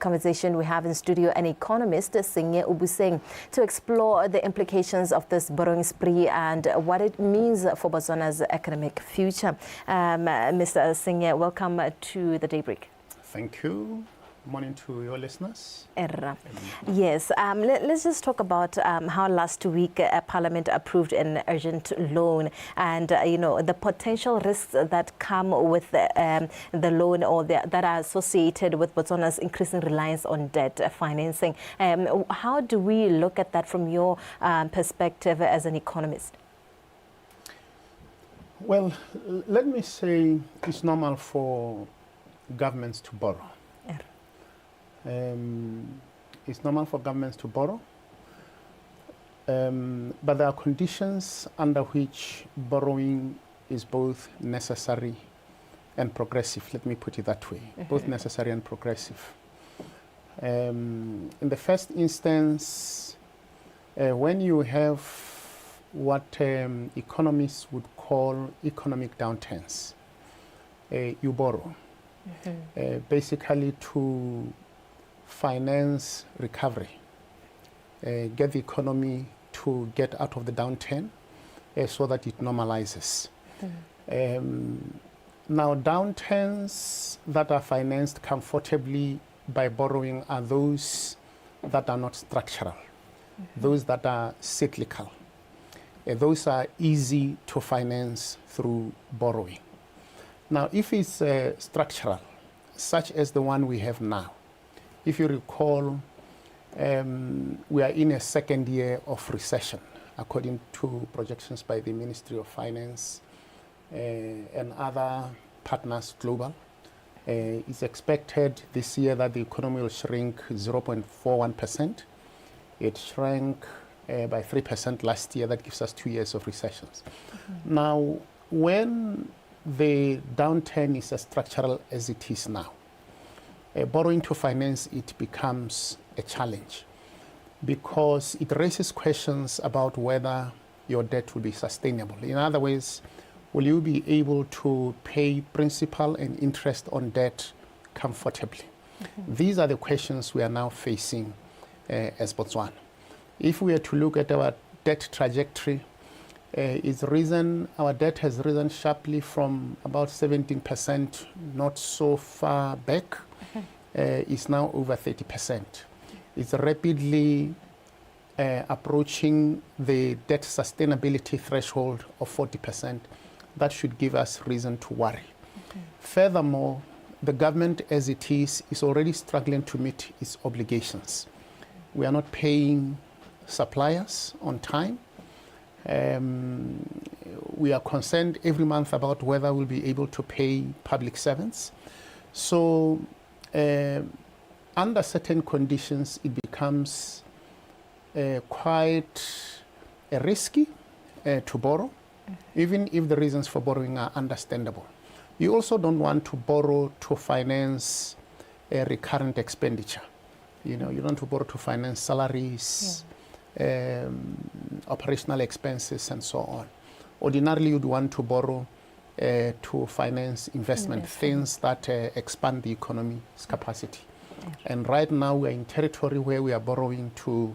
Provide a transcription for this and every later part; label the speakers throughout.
Speaker 1: Conversation we have in studio an economist, Sengye Ubuseng, to explore the implications of this borrowing spree and what it means for Botswana's economic future. Mr. Sengye, welcome to the Daybreak.
Speaker 2: Thank you. Morning to your listeners.
Speaker 1: Yes, let's just talk about how last week Parliament approved an urgent loan and, the potential risks that come with the loan or that are associated with Botswana's increasing reliance on debt financing. How do we look at that from your perspective as an economist?
Speaker 2: Well, let me say it's normal for governments to borrow. It's normal for governments to borrow, but there are conditions under which borrowing is both necessary and progressive. Let me put it that way, both necessary and progressive. In the first instance, when you have what economists would call economic downturns, you borrow, basically to finance recovery, get the economy to get out of the downturn so that it normalizes. Now, downturns that are financed comfortably by borrowing are those that are not structural, those that are cyclical. Those are easy to finance through borrowing. Now, if it's structural, such as the one we have now, if you recall, we are in a second year of recession, according to projections by the Ministry of Finance and other partners global. It's expected this year that the economy will shrink 0.41%. It shrank by 3% last year. That gives us 2 years of recessions. Now, when the downturn is as structural as it is now, borrowing to finance it becomes a challenge because it raises questions about whether your debt will be sustainable. In other words, will you be able to pay principal and interest on debt comfortably? These are the questions we are now facing as Botswana. If we are to look at our debt trajectory, our debt has risen sharply from about 17% not so far back. Is now over 30%. It's rapidly approaching the debt sustainability threshold of 40%. That should give us reason to worry. Furthermore, the government as it is already struggling to meet its obligations. We are not paying suppliers on time. We are concerned every month about whether we'll be able to pay public servants. So under certain conditions, it becomes quite risky to borrow, even if the reasons for borrowing are understandable. You also don't want to borrow to finance recurrent expenditure. You don't want to borrow to finance salaries, operational expenses, and so on. Ordinarily, you'd want to borrow to finance investment, things that expand the economy's capacity. And right now we're in territory where we are borrowing to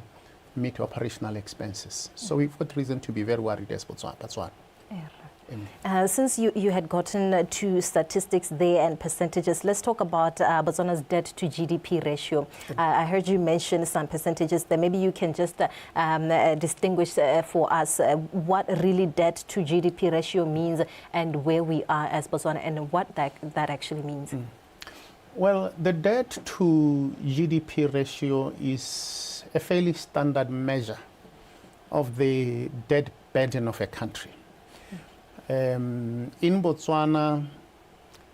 Speaker 2: meet operational expenses. So we've got reason to be very worried as Botswana.
Speaker 1: Since you had gotten to statistics there and percentages, let's talk about Botswana's debt to GDP ratio. I heard you mention some percentages there. Maybe you can just distinguish for us what really debt to GDP ratio means and where we are as Botswana and what that actually means.
Speaker 2: Well, the debt to GDP ratio is a fairly standard measure of the debt burden of a country. In Botswana,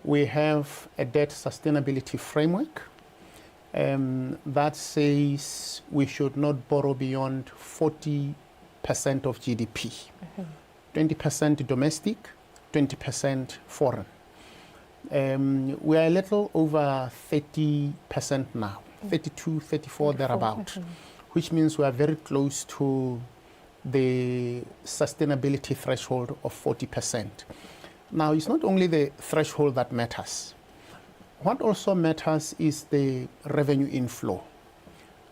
Speaker 2: we have a debt sustainability framework that says we should not borrow beyond 40% of GDP, 20% domestic, 20% foreign. We are a little over 30% now, 32, 34, thereabout, which means we are very close to the sustainability threshold of 40%. Now, it's not only the threshold that matters. what also matters is the revenue inflow.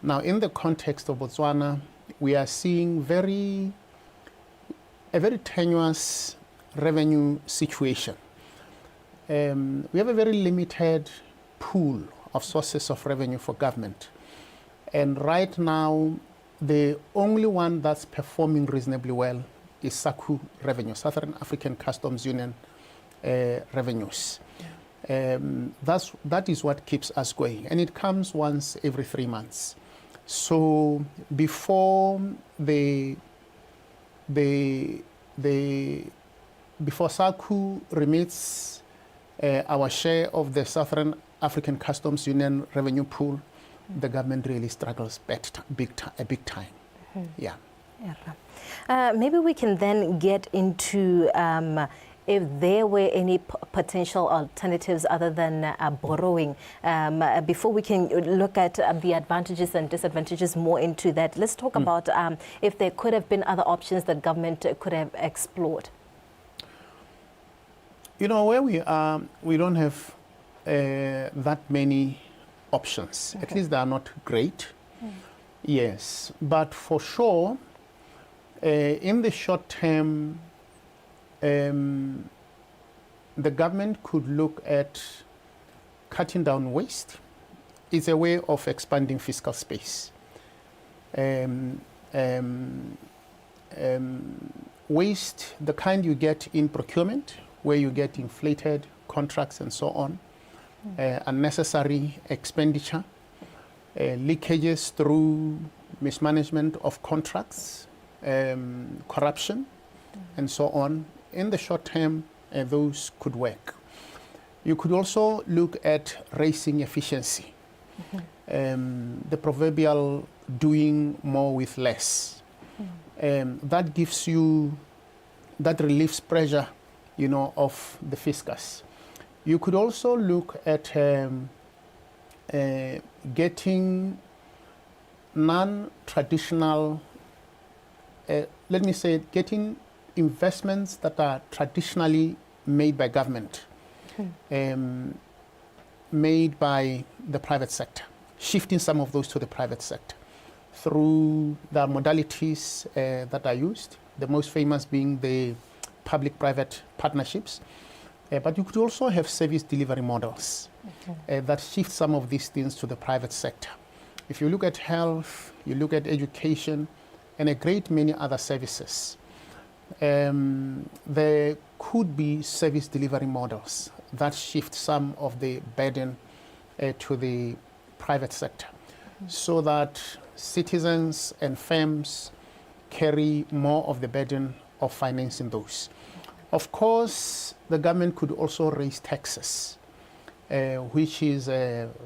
Speaker 2: Now, in the context of Botswana, we are seeing a very tenuous revenue situation. We have a very limited pool of sources of revenue for government. And right now, the only one that's performing reasonably well is SACU revenue, Southern African Customs Union revenues. That is what keeps us going. And it comes once every 3 months. So before before SACU remits our share of the Southern African Customs Union revenue pool, the government really struggles a big time. Yeah.
Speaker 1: Maybe we can then get into if there were any potential alternatives other than borrowing. Before we can look at the advantages and disadvantages more into that, let's talk about if there could have been other options that government could have explored.
Speaker 2: You know, where we are, we don't have that many options. At least they are not great. Yes, but for sure, in the short term, the government could look at cutting down waste. It's a way of expanding fiscal space. Waste, the kind you get in procurement, where you get inflated contracts and so on, unnecessary expenditure, leakages through mismanagement of contracts, corruption, and so on. In the short term, those could work. You could also look at raising efficiency, the proverbial doing more with less. That gives you, that relieves pressure, you know, of the fiscus. You could also look at getting non-traditional, let me say, getting investments that are traditionally made by government, made by the private sector, shifting some of those to the private sector through the modalities that are used, the most famous being the public-private partnerships. But you could also have service delivery models that shift some of these things to the private sector. If you look at health, you look at education, and a great many other services, there could be service delivery models that shift some of the burden to the private sector, so that citizens and firms carry more of the burden of financing those. Of course, the government could also raise taxes, which is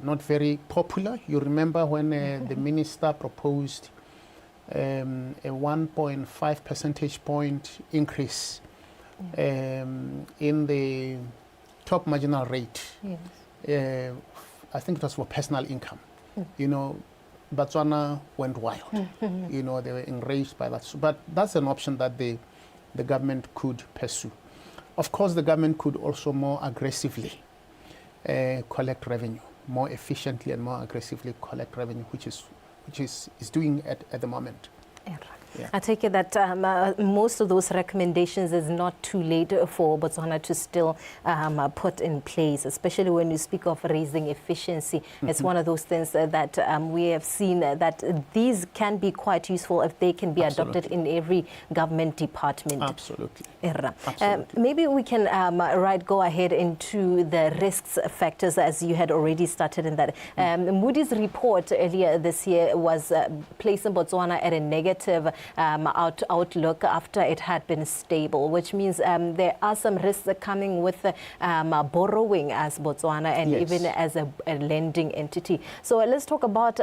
Speaker 2: not very popular. You remember when the minister proposed a 1.5 percentage point increase in the top marginal rate. Yes. I think it was for personal income. You know, Botswana went wild. You know, they were enraged by that. But that's an option that the government could pursue. Of course, the government could also more aggressively collect revenue, more efficiently and more aggressively collect revenue, which is doing at the moment.
Speaker 1: Yeah. I take it that most of those recommendations is not too late for Botswana to still put in place, especially when you speak of raising efficiency. It's one of those things that we have seen that these can be quite useful if they can be adopted in every government department.
Speaker 2: Absolutely.
Speaker 1: Maybe we can go ahead into the risks factors, as you had already started in that. Moody's report earlier this year was placing Botswana at a negative outlook after it had been stable, which means there are some risks coming with borrowing as Botswana and yes, even as a lending entity. So let's talk about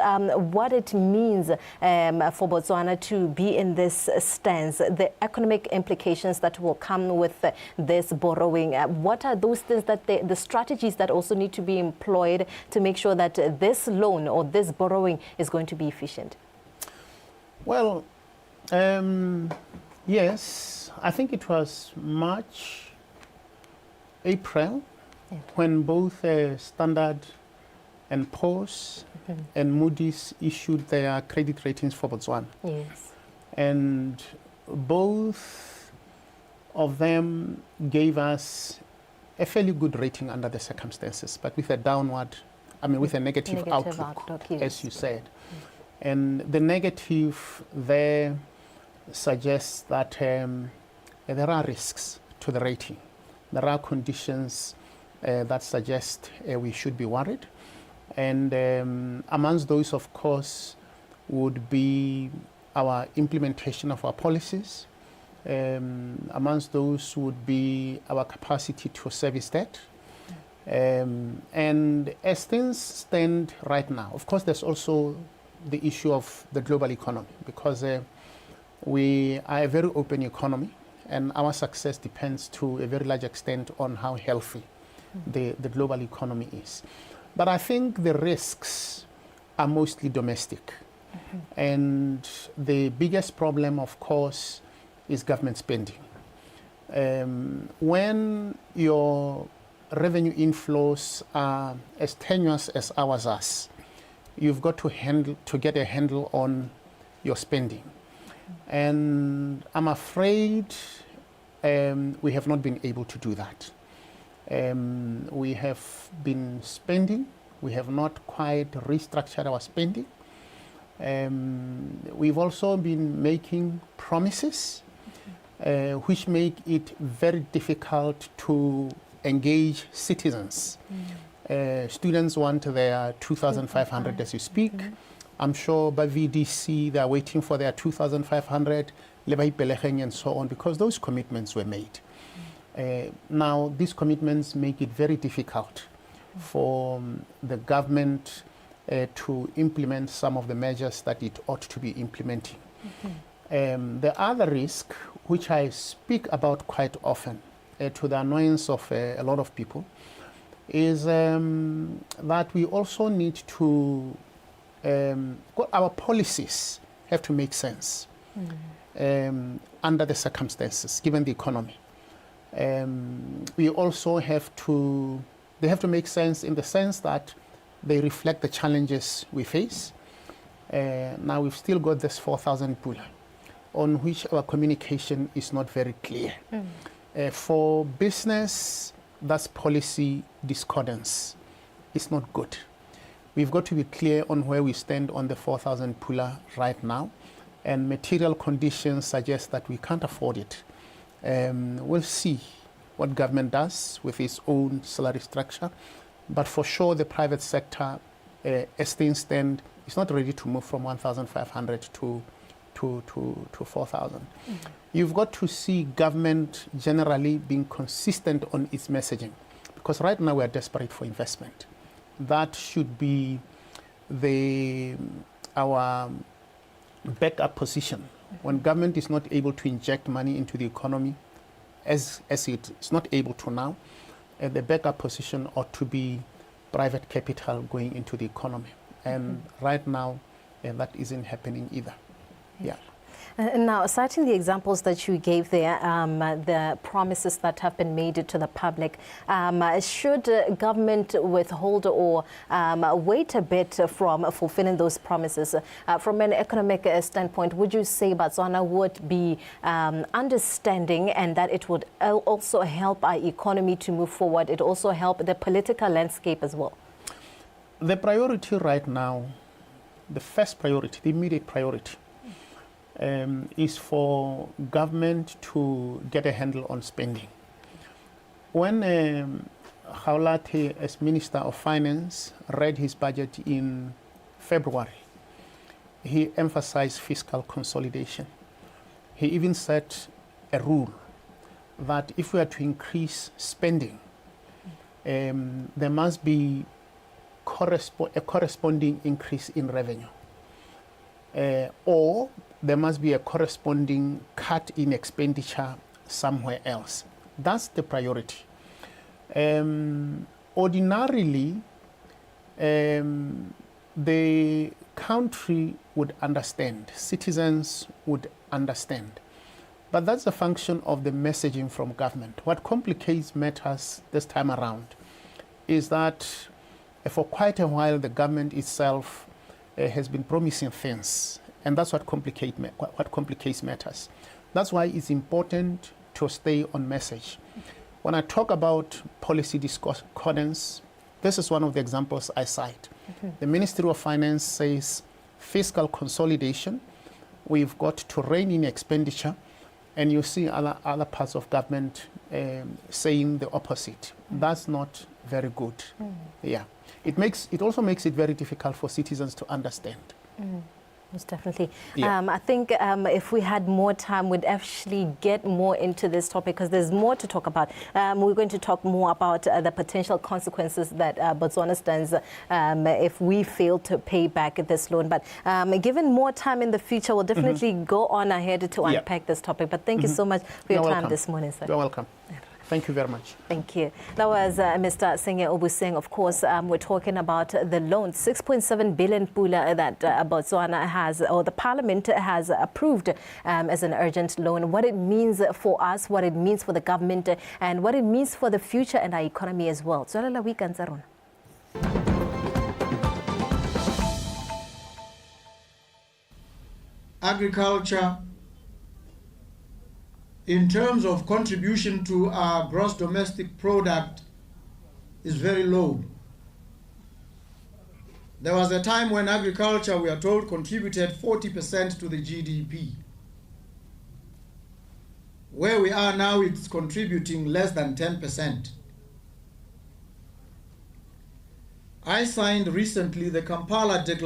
Speaker 1: what it means for Botswana to be in this stance, the economic implications that will come with this borrowing. What are those things that the strategies that also need to be employed to make sure that this loan or this borrowing is going to be efficient?
Speaker 2: Well, yes, I think it was March, April when both Standard and Poor's and Moody's issued their credit ratings for Botswana.
Speaker 1: Yes.
Speaker 2: And both of them gave us a fairly good rating under the circumstances, but with a with a negative outlook,
Speaker 1: yes.
Speaker 2: as you said. And the negative there suggests that there are risks to the rating. There are conditions that suggest we should be worried. And amongst those, of course, would be our implementation of our policies. Amongst those would be our capacity to service debt. And as things stand right now, of course, there's also the issue of the global economy, because we are a very open economy, and our success depends to a very large extent on how healthy the global economy is. But I think the risks are mostly domestic. And the biggest problem, of course, is government spending. When your revenue inflows are as tenuous as ours are, you've got to get a handle on your spending. And I'm afraid we have not been able to do that. We have been spending. We have not quite restructured our spending. We've also been making promises which make it very difficult to engage citizens. Students want their 2,500 as you speak. I'm sure by VDC they are waiting for their 2,500, and so on, because those commitments were made. Now, these commitments make it very difficult for the government to implement some of the measures that it ought to be implementing. The other risk, which I speak about quite often, to the annoyance of a lot of people, is that we also need to, our policies have to make sense under the circumstances, given the economy. We also have to, they have to make sense in the sense that they reflect the challenges we face. Now we've still got this 4,000 Pula, on which our communication is not very clear. For business, that's policy discordance. It's not good. We've got to be clear on where we stand on the 4,000 Pula right now, and material conditions suggest that we can't afford it. We'll see what government does with its own salary structure, but for sure the private sector, as things stand, is not ready to move from 1,500 to 4,000. You've got to see government generally being consistent on its messaging, because right now we are desperate for investment. That should be our backup position. When government is not able to inject money into the economy, as it is not able to now, the backup position ought to be private capital going into the economy. And right now, that isn't happening either. Yeah.
Speaker 1: Now, citing the examples that you gave there, the promises that have been made to the public, should government withhold or wait a bit from fulfilling those promises? From an economic standpoint, would you say Botswana would be understanding, and that it would also help our economy to move forward? It also help the political landscape as well?
Speaker 2: The priority right now, the first priority, the immediate priority, is for government to get a handle on spending. When Gaolathe, as Minister of Finance, read his budget in February, he emphasized fiscal consolidation. He even set a rule that if we are to increase spending, there must be a corresponding increase in revenue, or there must be a corresponding cut in expenditure somewhere else. That's the priority. Ordinarily, the country would understand, citizens would understand. But that's a function of the messaging from government. What complicates matters this time around is that for quite a while the government itself has been promising things, and that's what complicates matters. That's why it's important to stay on message. When I talk about policy discordance, this is one of the examples I cite. The Ministry of Finance says fiscal consolidation, we've got to rein in expenditure, and you see other parts of government saying the opposite. That's not very good. Yeah. It also makes it very difficult for citizens to understand.
Speaker 1: Most definitely.
Speaker 2: Yeah.
Speaker 1: I think if we had more time, we'd actually get more into this topic because there's more to talk about. We're going to talk more about the potential consequences that Botswana stands if we fail to pay back this loan. But given more time in the future, we'll definitely go on ahead to unpack this topic. But thank you so much for your time this morning, sir.
Speaker 2: You're welcome. Thank you very much.
Speaker 1: Thank you. That was Mr. Sengye Obuseng. Of course, we're talking about the loan, 6.7 billion pula that Botswana has, or the Parliament has approved as an urgent loan. What it means for us, what it means for the government, and what it means for the future and our economy as well.
Speaker 3: Agriculture, in terms of contribution to our gross domestic product, is very low. There was a time when agriculture, we are told, contributed 40% to the GDP. Where we are now, it's contributing less than 10%. I signed recently the Kampala Declaration